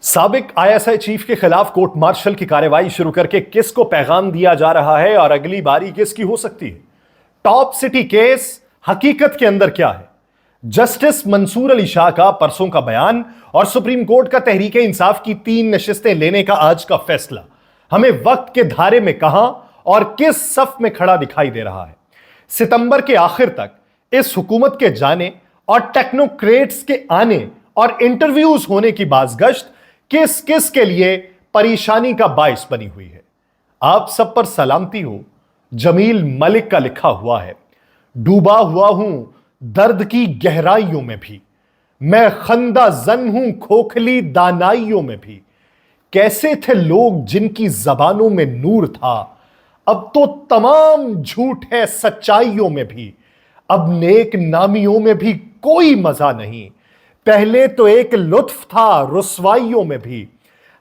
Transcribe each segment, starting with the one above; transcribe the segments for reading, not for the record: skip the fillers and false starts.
साबिक ISI chief के खिलाफ कोर्ट मार्शल की कार्रवाई शुरू करके किसको पैगाम दिया जा रहा है और अगली बारी किसकी हो सकती है? टॉप सिटी केस हकीकत के अंदर क्या है? जस्टिस मंसूर अली शाह का परसों का बयान और सुप्रीम कोर्ट का तहरीक इंसाफ की 3 नशिस्तें लेने का आज का फैसला हमें वक्त के धारे में कहां और किस सफ में खड़ा दिखाई दे रहा है? सितंबर के आखिर तक इस हुकूमत के जाने और टेक्नोक्रेट्स के आने और इंटरव्यूज होने की बाज़गश्त किस किस के लिए परेशानी का बाइस बनी हुई है? आप सब पर सलामती हो। जमील मलिक का लिखा हुआ है, डूबा हुआ हूं दर्द की गहराइयों में भी, मैं खंदा जन हूं खोखली दानाइयों में भी। कैसे थे लोग जिनकी जबानों में नूर था, अब तो तमाम झूठ है सच्चाइयों में भी। अब नेक नामियों में भी कोई मजा नहीं, पहले तो एक लुत्फ था रुसवाइयों में भी।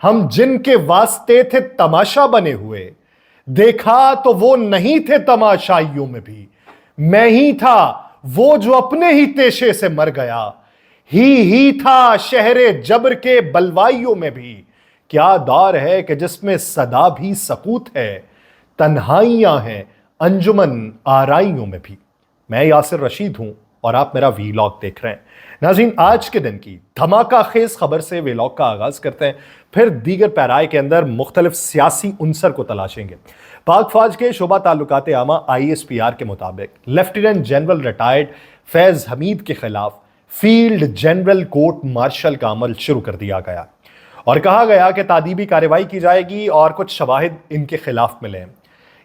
हम जिनके वास्ते थे तमाशा बने हुए, देखा तो वो नहीं थे तमाशाइयों में भी। मैं ही था वो जो अपने ही तेशे से मर गया, ही था शहरे जबर के बलवाइयों में भी। क्या दौर है कि जिसमें सदा भी सकूत है, तन्हाइयां हैं अंजुमन आराइयों में भी। मैं यासिर रशीद हूं और आप मेरा वीलॉग देख रहे हैं। नाज़रीन, आज के दिन की धमाका खेज खबर से वीलॉग का आगाज करते हैं, फिर दीगर पैराए के अंदर मुख्तलिफ सियासी उनसर को तलाशेंगे। पाक फौज के शोबा ताल्लुकात आमा ISPR के मुताबिक lieutenant general retired Faiz Hamid के खिलाफ फील्ड जनरल कोर्ट मार्शल का अमल शुरू कर दिया गया और कहा गया कि तादीबी कार्रवाई की जाएगी और कुछ शवाहिद इनके खिलाफ मिले हैं।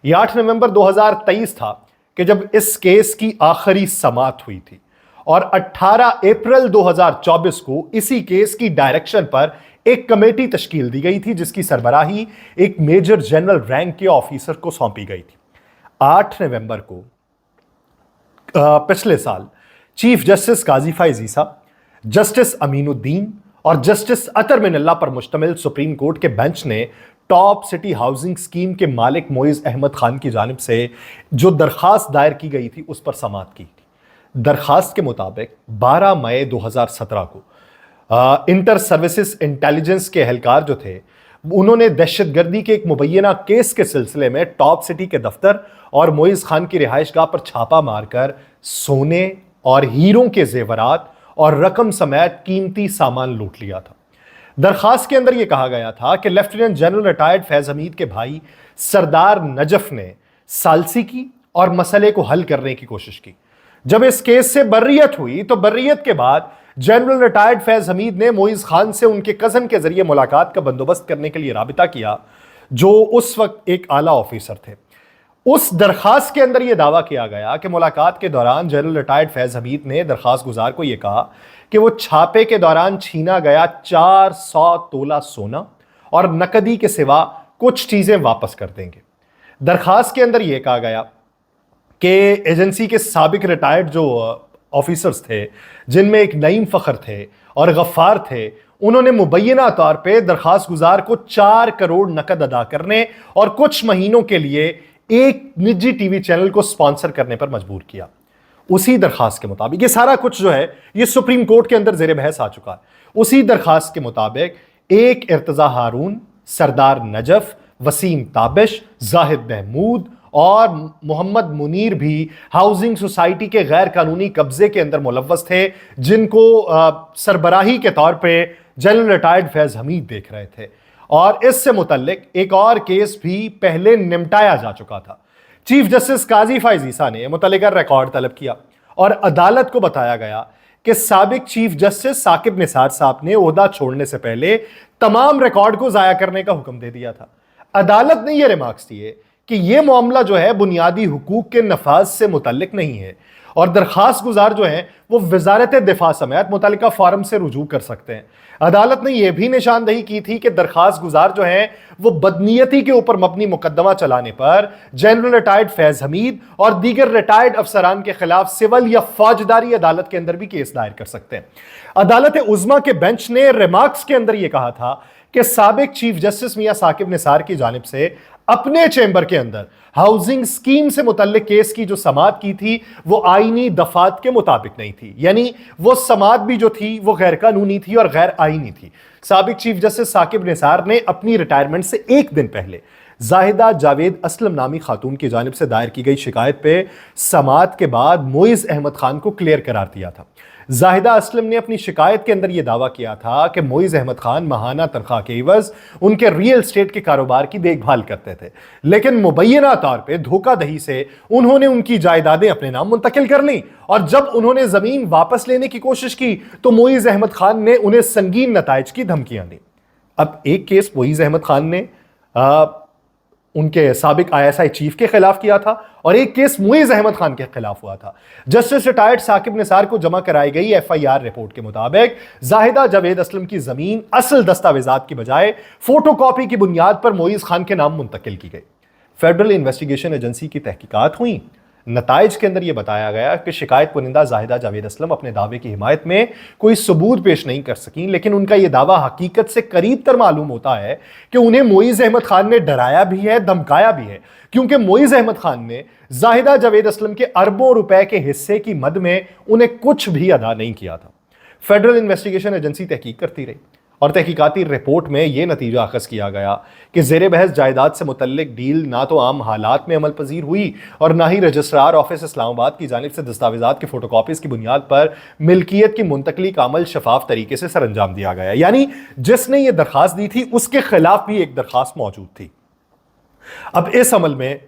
यह 8 नवंबर 2023 था कि जब इस केस की आखिरी समाअत हुई थी और 18 अप्रैल 2024 को इसी केस की डायरेक्शन पर एक कमेटी तश्कील दी गई थी, जिसकी सरबराही एक मेजर जनरल रैंक के ऑफिसर को सौंपी गई थी। 8 नवंबर को पिछले साल चीफ जस्टिस काजी फैज ईसा, जस्टिस अमीनुद्दीन और जस्टिस अतर मिनल्ला पर मुश्तमिल सुप्रीम कोर्ट के बेंच ने टॉप सिटी हाउसिंग स्कीम के मालिक मोइज अहमद खान की जानिब से जो दरखास्त दायर की गई थी उस पर समाअत की थी। दरखास्त के मुताबिक 12 मई 2017 को इंटर सर्विसेज इंटेलिजेंस के एहलकार जो थे, उन्होंने दहशतगर्दी के एक मुबैना केस के सिलसिले में टॉप सिटी के दफ्तर और मोइज खान की रिहाइशगाह पर छापा मारकर सोने और हीरों के जेवरात और रकम समेत कीमती सामान लूट लिया था। दरखास्त के अंदर यह कहा गया था कि lieutenant general retired Faiz Hamid के भाई सरदार नजफ ने सालसी की और मसले को हल करने की कोशिश की। जब इस केस से बर्रियत हुई तो बर्रियत के बाद जनरल रिटायर्ड फैज हमीद ने मोइज खान से उनके कजन के जरिए मुलाकात का बंदोबस्त करने के लिए राबिता किया, जो उस वक्त एक आला ऑफिसर थे। उस दरखास्त के अंदर यह दावा किया गया कि मुलाकात के दौरान जनरल रिटायर्ड फैज हमीद ने दरखास्त गुजार को यह कहा कि वो छापे के दौरान छीना गया 400 तोला सोना और नकदी के सिवा कुछ चीजें वापस कर देंगे। दरखास्त के अंदर यह कहा गया कि एजेंसी के साबिक रिटायर्ड जो ऑफिसर्स थे, जिनमें एक नईम फखर थे और गफ्फार थे, उन्होंने मुबैना तौर पे दरखास्त गुजार को 4 करोड़ नकद अदा करने और कुछ महीनों के लिए एक निजी टीवी चैनल को स्पॉन्सर करने पर मजबूर किया। उसी दरखास्त के मुताबिक ये सारा कुछ जो है ये सुप्रीम कोर्ट के अंदर जेर बहस आ चुका है। उसी दरखास्त के मुताबिक एक इर्तजा हारून, सरदार नजफ, वसीम ताबिश, जाहिद महमूद और मोहम्मद मुनीर भी हाउसिंग सोसाइटी के गैर कानूनी कब्जे के अंदर मुलव्वस थे, जिनको सरबराही के तौर पे जनरल रिटायर्ड फैज हमीद देख रहे थे। और इससे मुतल्लिक एक और केस भी पहले निपटाया जा चुका था। चीफ जस्टिस काजी फैज ईसा ने मुतल्लिका रिकॉर्ड तलब किया और अदालत को बताया गया कि साबिक चीफ जस्टिस साकिब निसार साहब ने ओहदा छोड़ने से पहले तमाम रिकॉर्ड को जाया करने का हुक्म दे दिया था। अदालत ने यह रिमार्क्स दिए कि यह मामला जो है बुनियादी हुकूक के नफाज से मुतल्लिक नहीं है और दरखास्त गुजार जो है वो वजारत दिफा समेत मुतल्लिका फॉरम से रुजू कर सकते हैं। अदालत ने यह भी निशानदही की थी कि दरखास्त गुजार जो है वो बदनीयती के ऊपर मबनी मुकदमा चलाने पर जनरल रिटायर्ड फैज हमीद और दीगर रिटायर्ड अफसरान के खिलाफ सिविल या फौजदारी अदालत के अंदर भी केस दायर कर सकते हैं। अदालत उज़्मा के बेंच ने रिमार्क्स के अंदर यह कहा था कि साबिक चीफ जस्टिस मियां साकिब निसार की जानिब से अपने चेंबर के अंदर हाउसिंग स्कीम से मुतल्लिक केस की जो समाअत की थी वो आईनी दफात के मुताबिक नहीं थी, यानी वो समाअत भी जो थी वो गैर कानूनी थी और गैर आईनी थी। साबिक चीफ जस्टिस साकिब निसार ने अपनी रिटायरमेंट से एक दिन पहले जाहिदा जावेद असलम नामी खातून की जानिब से दायर की गई शिकायत पे समाअत के बाद मोइज अहमद खान को क्लियर करार दिया था। जाहिदा असलम ने अपनी शिकायत के अंदर यह दावा किया था कि मोइज अहमद खान माहाना तनख्वाह के एवज उनके रियल स्टेट के कारोबार की देखभाल करते थे, लेकिन मुबैना तौर पर धोखाधड़ी से उन्होंने उनकी जायदादें अपने नाम मुंतकिल कर ली और जब उन्होंने जमीन वापस लेने की कोशिश की तो मोइज अहमद खान ने उन्हें संगीन नताइज की धमकियां दी। अब एक केस मोइज अहमद खान ने उनके साबिक आईएसआई चीफ के खिलाफ किया था और एक केस मोइज अहमद खान के खिलाफ हुआ था। जस्टिस रिटायर्ड साकिब निसार को जमा कराई गई एफआईआर रिपोर्ट के मुताबिक जाहिदा जावेद असलम की जमीन असल दस्तावेजात की बजाय फोटोकॉपी की बुनियाद पर मोइज खान के नाम मुंतकिल की गई। फेडरल इन्वेस्टिगेशन एजेंसी की तहकीकात हुई। नताइज के अंदर यह बताया गया कि शिकायत कुनिंदा जाहिदा जावेद असलम अपने दावे की हिमायत में कोई सबूत पेश नहीं कर सकी, लेकिन उनका यह दावा हकीकत से करीब तर मालूम होता है कि उन्हें मोइज अहमद खान ने डराया भी है, धमकाया भी है, क्योंकि मोइज अहमद खान ने जाहिदा जावेद असलम के अरबों रुपए के हिस्से की मद में उन्हें कुछ भी अदा नहीं किया था। फेडरल इन्वेस्टिगेशन एजेंसी तहकीक करती रही और तहकीकाती रिपोर्ट में यह नतीजा अखज़ किया गया कि ज़ेरे बहस जायदाद से मुतल्लिक डील ना तो आम हालात में अमल पजीर हुई और ना ही रजिस्ट्रार ऑफिस इस्लामाबाद की जानिब से दस्तावेजात की फोटोकॉपीज़ की बुनियाद पर मिल्कियत की मुंतकली का अमल शफाफ तरीके से सर अंजाम दिया गया, यानी जिसने यह दरख्वास्त दी थी उसके खिलाफ भी एक दरख्वास्त मौजूद थी। अब इस अमल में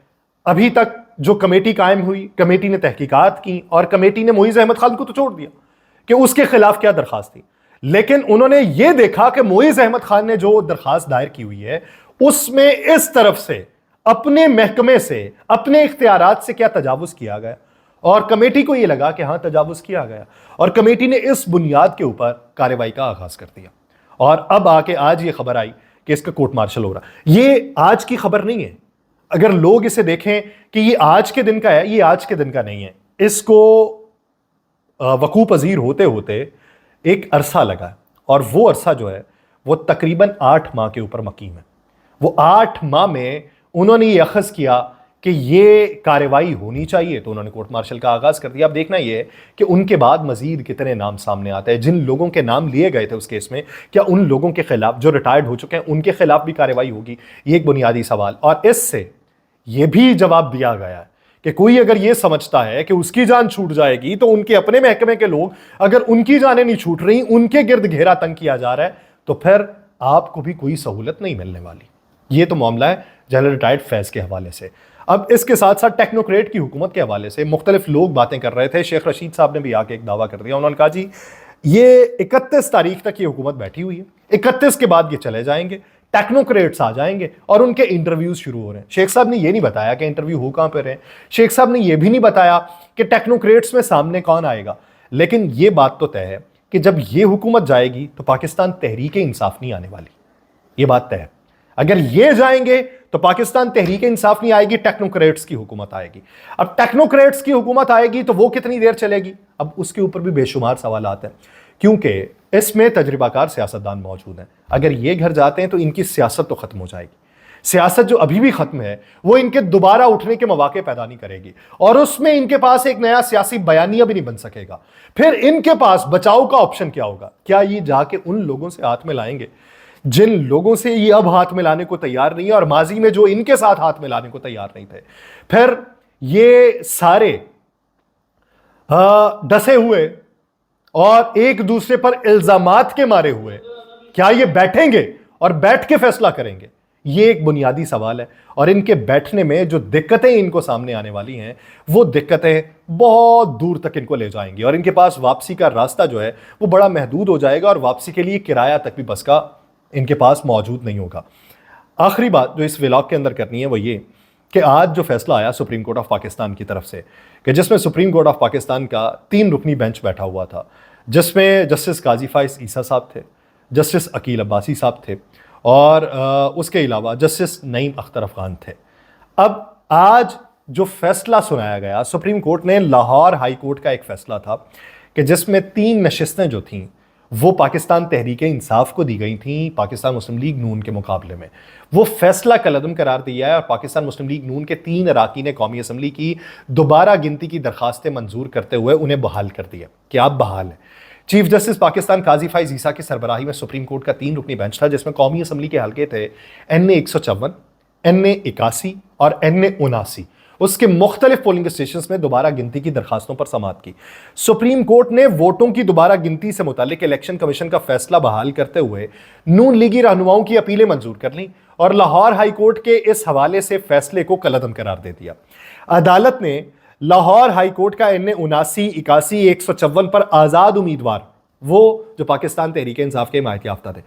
अभी तक जो कमेटी कायम हुई, कमेटी ने तहकीकात की और कमेटी ने मोइज अहमद खान को तो छोड़ दिया कि उसके खिलाफ क्या दरख्वास्त थी, लेकिन उन्होंने यह देखा कि मोइज अहमद खान ने जो दरखास्त दायर की हुई है उसमें इस तरफ से अपने महकमे से अपने इख्तियारात से क्या तजावुज किया गया और कमेटी को यह लगा कि हां तजावुज किया गया और कमेटी ने इस बुनियाद के ऊपर कार्रवाई का आगाज कर दिया। और अब आके आज यह खबर आई कि इसका कोर्ट मार्शल हो रहा। ये आज की खबर नहीं है, अगर लोग इसे देखें कि ये आज के दिन का है, ये आज के दिन का नहीं है। इसको वकू पजीर होते होते एक अरसा लगा और वो अरसा जो है वो तकरीबन 8 माह के ऊपर मकीम है। वो 8 माह में उन्होंने ये अखज़ किया कि ये कार्रवाई होनी चाहिए, तो उन्होंने कोर्ट मार्शल का आगाज़ कर दिया। अब देखना ये है कि उनके बाद मजीद कितने नाम सामने आते हैं। जिन लोगों के नाम लिए गए थे उस केस में, क्या उन लोगों के खिलाफ जो रिटायर्ड हो चुके हैं उनके खिलाफ भी कार्रवाई होगी? ये एक बुनियादी सवाल। और इससे यह भी जवाब दिया गया है कि कोई अगर यह समझता है कि उसकी जान छूट जाएगी तो उनके अपने महकमे के लोग, अगर उनकी जानें नहीं छूट रही, उनके गिर्द घेरा तंग किया जा रहा है, तो फिर आपको भी कोई सहूलत नहीं मिलने वाली। यह तो मामला है जनरल रिटायर्ड फैज के हवाले से। अब इसके साथ साथ टेक्नोक्रेट की हुकूमत के हवाले से मुख्तलिफ लोग बातें कर रहे थे। शेख रशीद साहब ने भी आके एक दावा कर दिया। उन्होंने कहा जी ये 31 तारीख तक ये हुकूमत बैठी हुई है, 31 के बाद ये चले जाएंगे, टेक्नोक्रेट्स आ जाएंगे और उनके इंटरव्यूज शुरू हो रहे हैं। शेख साहब ने ये नहीं बताया कि इंटरव्यू हो कहां पर रहे हैं। शेख साहब ने यह भी नहीं बताया कि टेक्नोक्रेट्स में सामने कौन आएगा। लेकिन यह बात तो तय है कि जब ये हुकूमत जाएगी तो पाकिस्तान तहरीक इंसाफ नहीं आने वाली। ये बात तय है। अगर ये जाएंगे तो पाकिस्तान तहरीक इंसाफ नहीं आएगी, टेक्नोक्रेट्स की हुकूमत आएगी। अब टेक्नोक्रेट्स की हुकूमत आएगी तो वो कितनी देर चलेगी? अब उसके ऊपर भी बेशुमार सवाल आते हैं, क्योंकि इसमें तजर्बाकार सियासतदान मौजूद हैं। अगर ये घर जाते हैं तो इनकी सियासत तो खत्म हो जाएगी। सियासत जो अभी भी खत्म है वो इनके दोबारा उठने के मौके पैदा नहीं करेगी और उसमें इनके पास एक नया सियासी बयानिया भी नहीं बन सकेगा। फिर इनके पास बचाव का ऑप्शन क्या होगा? क्या ये जाके उन लोगों से हाथ मिलाएंगे जिन लोगों से ये अब हाथ मिलाने को तैयार नहीं है और माजी में जो इनके साथ हाथ मिलाने को तैयार नहीं थे? फिर ये सारे डसे हुए और एक दूसरे पर इल्जामात के मारे हुए, क्या ये बैठेंगे और बैठ के फैसला करेंगे? ये एक बुनियादी सवाल है। और इनके बैठने में जो दिक्कतें इनको सामने आने वाली हैं वो दिक्कतें बहुत दूर तक इनको ले जाएंगी और इनके पास वापसी का रास्ता जो है वो बड़ा महदूद हो जाएगा और वापसी के लिए किराया तक भी बस का इनके पास मौजूद नहीं होगा। आखिरी बात जो इस व्लॉग के अंदर करनी है वो ये कि आज जो फैसला आया सुप्रीम कोर्ट ऑफ पाकिस्तान की तरफ से, कि जिसमें सुप्रीम कोर्ट ऑफ पाकिस्तान का 3 रुकनी बेंच बैठा हुआ था, जिसमें जस्टिस काजी फाइज ईसा साहब थे, जस्टिस अकील अब्बासी साहब थे और उसके अलावा जस्टिस नईम अख्तर अफगान थे। अब आज जो फैसला सुनाया गया, सुप्रीम कोर्ट ने लाहौर हाई कोर्ट का एक फैसला था कि जिसमें 3 नशिस्तें जो थीं वो पाकिस्तान तहरीक इंसाफ को दी गई थी पाकिस्तान मुस्लिम लीग नून के मुकाबले में। वो फैसला कलअदम करार दिया है और पाकिस्तान मुस्लिम लीग नून के 3 अरकान कौमी असम्बली की दोबारा गिनती की दरखास्तें मंजूर करते हुए उन्हें बहाल कर दिया कि आप बहाल हैं। चीफ जस्टिस पाकिस्तान काजी फाइज ईसा की सरबराही में सुप्रीम कोर्ट का 3 रुकनी बेंच था, जिसमें कौमी असम्बली के हल्के थे NA 154, NA 81 और NA 79। उसके मुख्तलिफ पोलिंग स्टेशन में दोबारा गिनती की दरखास्तों पर समाअत की। सुप्रीम कोर्ट ने वोटों की दोबारा गिनती से मुतालिक इलेक्शन कमीशन का फैसला बहाल करते हुए नून लीगी रहनुमाओं की अपीलें मंजूर कर लीं और लाहौर हाई कोर्ट के इस हवाले से फैसले को कलअदम करार दे दिया। अदालत ने लाहौर हाई कोर्ट का NA 79, 81, 154 पर आजाद उम्मीदवार, वो जो पाकिस्तान तहरीक इंसाफ के हिमायत याफ्ता थे,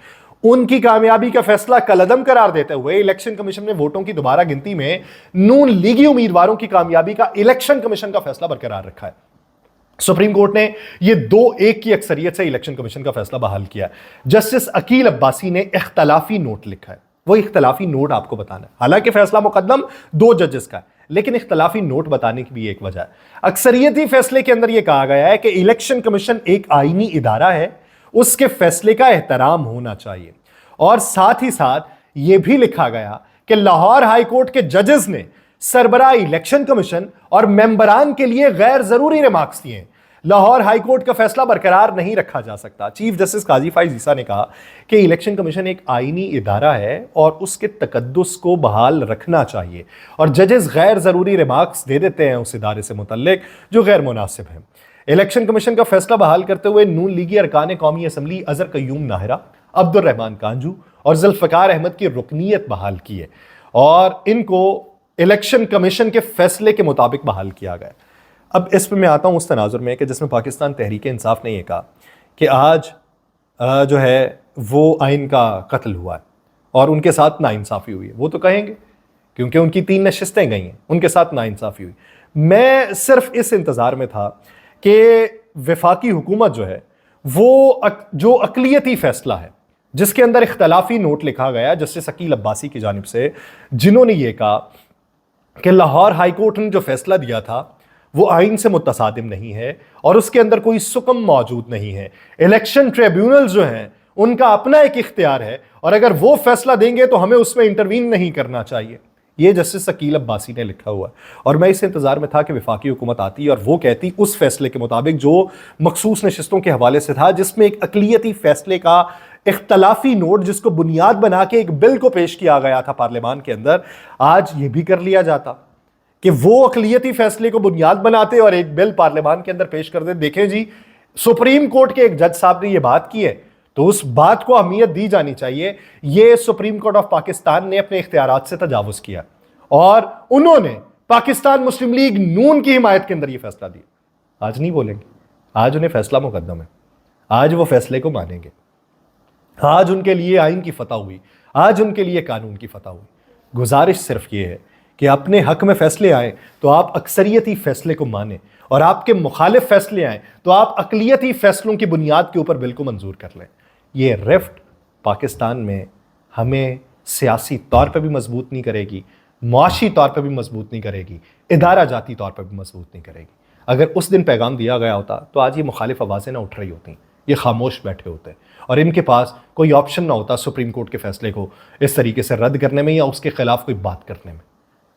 उनकी कामयाबी का फैसला कलअदम करार देते हुए इलेक्शन कमीशन ने वोटों की दोबारा गिनती में नून लीगी उम्मीदवारों की कामयाबी का इलेक्शन कमीशन का फैसला बरकरार रखा है। सुप्रीम कोर्ट ने यह 2-1 की अक्सरियत से इलेक्शन कमीशन का फैसला बहाल किया। जस्टिस अकील अब्बासी ने इख्तलाफी नोट लिखा है। वो इख्तलाफी नोट आपको बताना है, हालांकि फैसला मुकद्दम 2 जजेस का है, लेकिन इख्तलाफी नोट बताने की भी एक वजह है। अक्सरियती फैसले के अंदर यह कहा गया है कि इलेक्शन कमीशन एक आईनी इदारा है, उसके फैसले का एहतराम होना चाहिए। और साथ ही साथ यह भी लिखा गया कि लाहौर हाई कोर्ट के जजेस ने सरबराह इलेक्शन कमीशन और मेंबरान के लिए गैर जरूरी रिमार्क्स दिए। लाहौर हाई कोर्ट का फैसला बरकरार नहीं रखा जा सकता। चीफ जस्टिस काजी फाइज ईसा ने कहा कि इलेक्शन कमीशन एक आईनी इदारा है और उसके तकद्दुस को बहाल रखना चाहिए, और जजेस गैर जरूरी रिमार्क्स दे देते हैं उस इदारे से मुतल्लिक जो गैर मुनासिब है। इलेक्शन कमीशन का फैसला बहाल करते हुए नून लीगी अरकान कौमी असम्बली अजहर कयूम नाहरा, अब्दुल रहमान कांजू और जुल्फकार अहमद की रुकनीत बहाल की है और इनको इलेक्शन कमीशन के फैसले के मुताबिक बहाल किया गया। अब इस पर मैं आता हूं उस तनाजुर में कि जिसमें पाकिस्तान तहरीक इंसाफ ने यह कहा कि आज जो है वो आइन का कत्ल हुआ है और उनके साथ नाइंसाफ़ी हुई है। वो तो कहेंगे क्योंकि उनकी 3 नशिस्तें गई हैं, उनके साथ नाइंसाफ़ी हुई। मैं सिर्फ इस इंतज़ार में था कि वफाकी हुकूमत जो है वो जो अक़लियती फ़ैसला है जिसके अंदर इख्तलाफी नोट लिखा गया जस्टिस अकील अब्बासी की जानिब से, जिन्होंने ये कहा कि लाहौर हाई कोर्ट ने जो फैसला दिया था वो आइन से मुतसादिम नहीं है और उसके अंदर कोई सुकम मौजूद नहीं है। इलेक्शन ट्रिब्यूनल जो हैं उनका अपना एक इख्तियार है और अगर वो फैसला देंगे तो हमें उसमें इंटरवीन नहीं करना चाहिए। ये जस्टिस अकील अब्बासी ने लिखा हुआ है और मैं इस इंतजार में था कि वफाकी हुकूमत आती और वो कहती उस फैसले के मुताबिक जो मखसूस नशिस्तों के हवाले से था, जिसमें एक अक़लियती फैसले का इख्तलाफी नोट जिसको बुनियाद बना के एक बिल को पेश किया गया था पार्लियामान के अंदर, आज ये भी कर लिया जाता कि वो अक़लियती फैसले को बुनियाद बनाते और एक बिल पार्लियामान के अंदर पेश कर दे। देखें जी, सुप्रीम कोर्ट के एक जज साहब ने ये बात की है तो उस बात को अहमियत दी जानी चाहिए। ये सुप्रीम कोर्ट ऑफ पाकिस्तान ने अपने इख्तियारात से तजावुज किया और उन्होंने पाकिस्तान मुस्लिम लीग नून की हिमायत के अंदर यह फैसला दिया। आज नहीं बोलेंगे, आज उन्हें फैसला मुकद्दम है, आज वो फैसले को मानेंगे। आज उनके लिए आइन की फतह हुई, आज उनके लिए कानून की फतह हुई। गुजारिश सिर्फ ये है कि अपने हक में फैसले आए तो आप अक्सरियती फैसले को माने और आपके मुखालिफ फैसले आए तो आप अक़लियती फैसलों की बुनियाद के ऊपर बिल को मंजूर कर लें। ये रिफ्ट पाकिस्तान में हमें सियासी तौर पर भी मजबूत नहीं करेगी, मुआशी तौर पर भी मजबूत नहीं करेगी, इदारा जाती तौर पर भी मजबूत नहीं करेगी। अगर उस दिन पैगाम दिया गया होता तो आज ये मुखालिफ आवाज़ें ना उठ रही होती, ये खामोश बैठे होते और इनके पास कोई ऑप्शन ना होता सुप्रीम कोर्ट के फैसले को इस तरीके से रद्द करने में या उसके खिलाफ कोई बात करने में।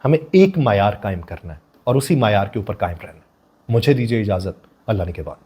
हमें एक मायार कायम करना है और उसी मायार के ऊपर कायम रहना है। मुझे दीजिए इजाज़त, अल्लाह ने के बाद।